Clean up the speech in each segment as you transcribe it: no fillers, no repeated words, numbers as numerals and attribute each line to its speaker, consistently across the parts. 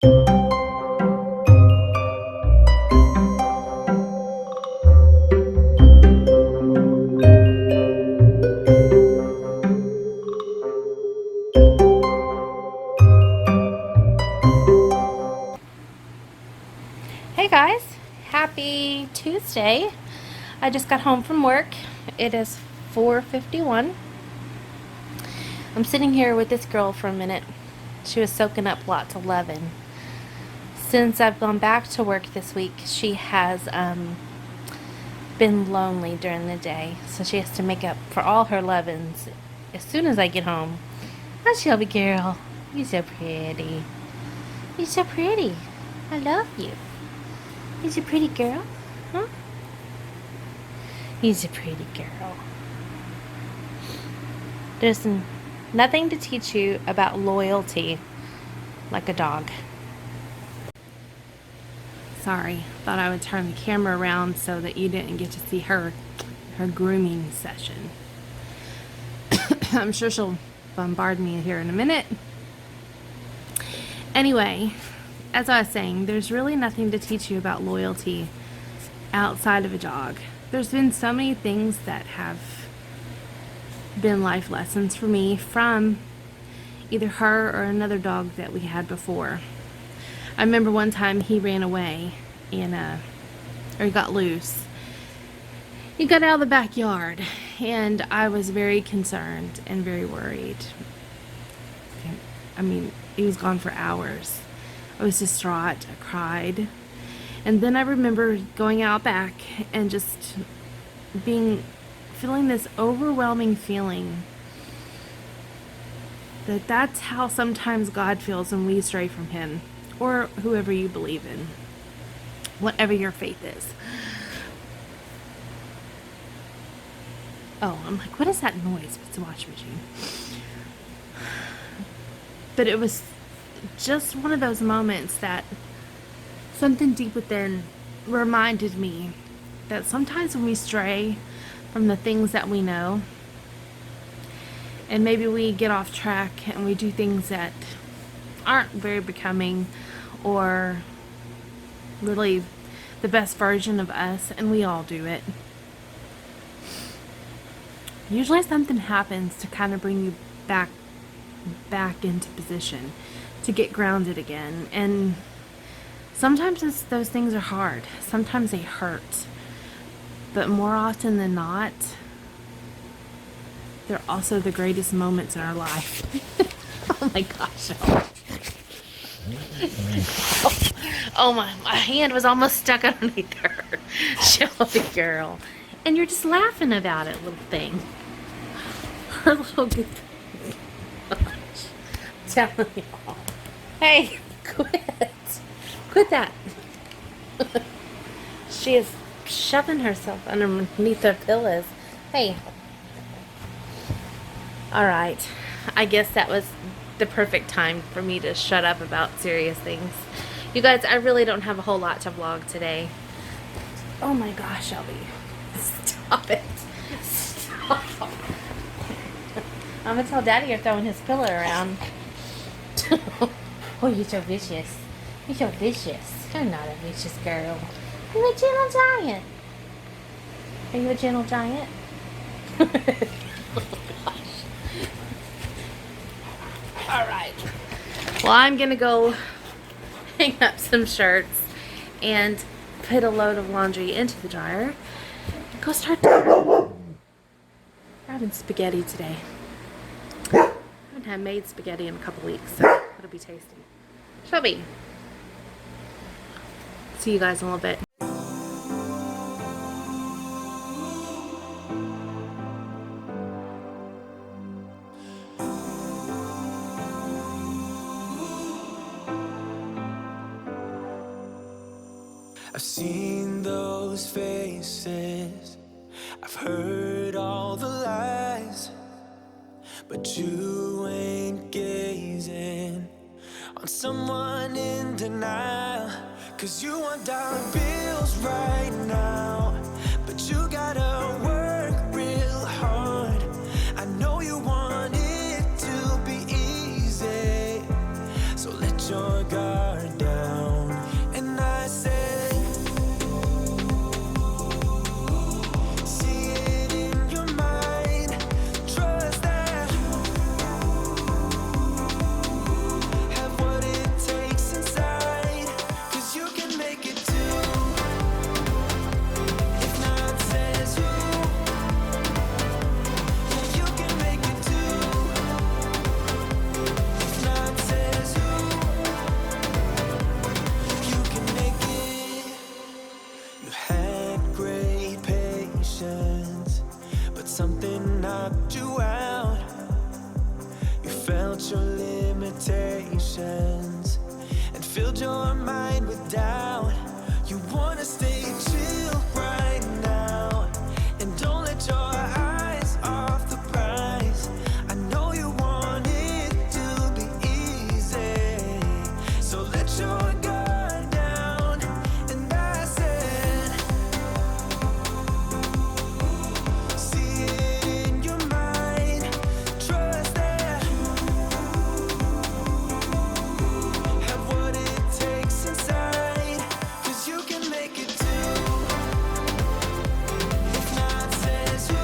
Speaker 1: Hey guys, happy Tuesday. I just got home from work. It is 4:51. I'm sitting here with this girl for a minute. She was soaking up lots of loving. Since I've gone back to work this week, she has been lonely during the day, so she has to make up for all her lovins as soon as I get home. Hi, Shelby girl. You're so pretty. You're so pretty. I love you. He's a pretty girl, huh? He's a pretty girl. There's nothing to teach you about loyalty like a dog. Sorry, thought I would turn the camera around so that you didn't get to see her grooming session. I'm sure she'll bombard me here in a minute. Anyway, as I was saying, there's really nothing to teach you about loyalty outside of a dog. There's been so many things that have been life lessons for me from either her or another dog that we had before. I remember one time he ran away or he got loose. He got out of the backyard, and I was very concerned and very worried. I mean, he was gone for hours. I was distraught. I cried. And then I remember going out back and just feeling this overwhelming feeling that that's how sometimes God feels when we stray from Him, or whoever you believe in, whatever your faith is. Oh, I'm like, what is that noise? It's a washing machine. But it was just one of those moments that something deep within reminded me that sometimes when we stray from the things that we know, and maybe we get off track and we do things that aren't very becoming or really the best version of us, and we all do it, usually something happens to kind of bring you back into position, to get grounded again. And sometimes those things are hard. Sometimes they hurt. But more often than not, they're also the greatest moments in our life. Oh my gosh. Oh my hand was almost stuck underneath her. Shelby girl. And you're just laughing about it, little thing. Her little good thing. Telling y'all. Hey, quit that. She is shoving herself underneath her pillows. Hey. Alright, I guess that was the perfect time for me to shut up about serious things. You guys, I really don't have a whole lot to vlog today. Oh my gosh, Shelby. Stop it. Stop. I'm gonna tell Daddy you're throwing his pillow around. Oh, you're so vicious. You're so vicious. You're not a vicious girl. You're a gentle giant. Are you a gentle giant? Oh gosh. Alright. Well, I'm gonna go hang up some shirts and put a load of laundry into the dryer and go start we're having spaghetti today. I haven't had made spaghetti in a couple weeks, so it'll be tasty. Shelby. See you guys in a little bit.
Speaker 2: I've seen those faces, I've heard all the lies, but you ain't gazing on someone in denial. 'Cause you want dollar bills right now, but you gotta work real hard. I know you want it to be easy, so let your guard down. knocked you out. You felt your limitations and filled your mind with doubt. You wanna stay chill right now and don't let your eyes off the prize. I know you want it to be easy, so let your guard down. And I said, see it in your mind, trust that have what it takes inside, 'cause you can make it too. If not, says who?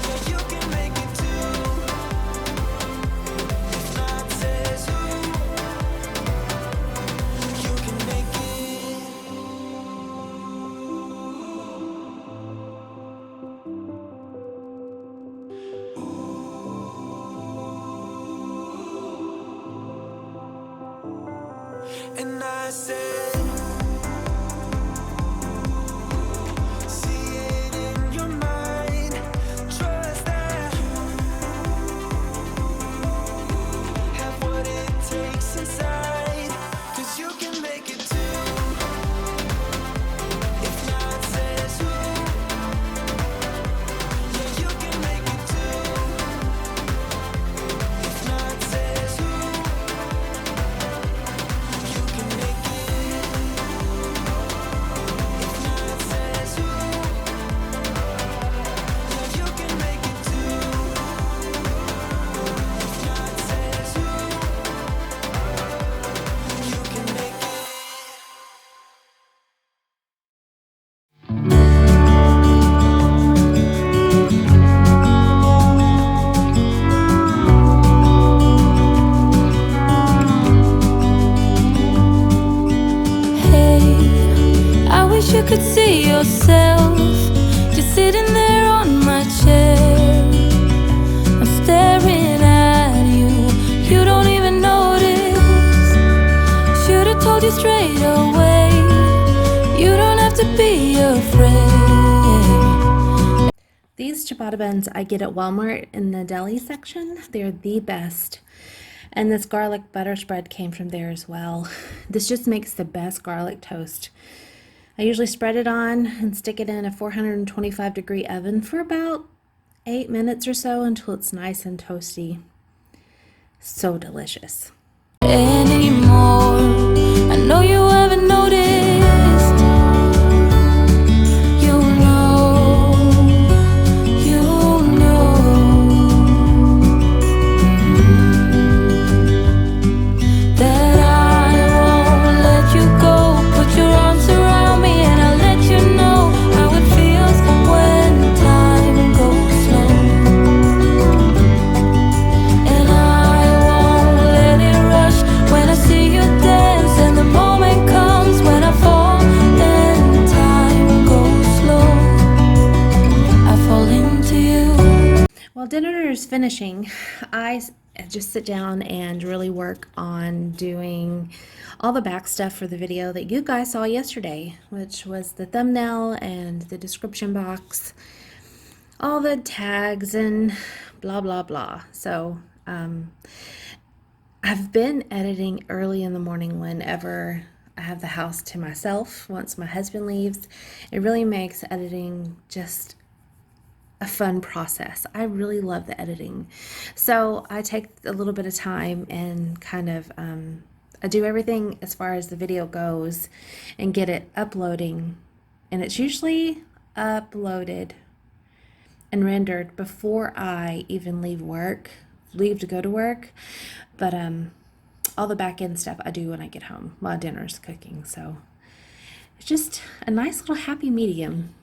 Speaker 2: Yeah, you can make it too. If not, says who? You can make it. And I said, see it in your mind, trust that have what it takes inside, 'cause you can make it too. If not, says who? Yeah, you can make it too. If not, says who? You can make it. If not, says who? Yeah, you can make it too. If not, says who? You can make it.
Speaker 3: Hey, I wish you could see yourself just sitting there on my chair. I'm staring at you, you don't even notice. Should've told you straight away, you don't have to be afraid.
Speaker 1: These ciabatta buns I get at Walmart in the deli section. They're the best. And this garlic butter spread came from there as well. This just makes the best garlic toast. I usually spread it on and stick it in a 425-degree oven for about 8 minutes or so until it's nice and toasty. So delicious.
Speaker 3: Anymore, I know you haven't noticed. You know that I won't let you go. Put your arms around me and I'll let you know how it feels when time goes slow. And I won't let it rush when I see you dance, and the moment comes when I fall and time goes slow. I fall into you.
Speaker 1: While dinner is finishing, I just sit down and really work on doing all the back stuff for the video that you guys saw yesterday, which was the thumbnail and the description box, all the tags and blah blah blah. So I've been editing early in the morning whenever I have the house to myself. Once my husband leaves, it really makes editing just a fun process. I really love the editing. So I take a little bit of time and kind of I do everything as far as the video goes and get it uploading, and it's usually uploaded and rendered before I even leave to go to work. But all the back end stuff I do when I get home while dinner's cooking. So it's just a nice little happy medium.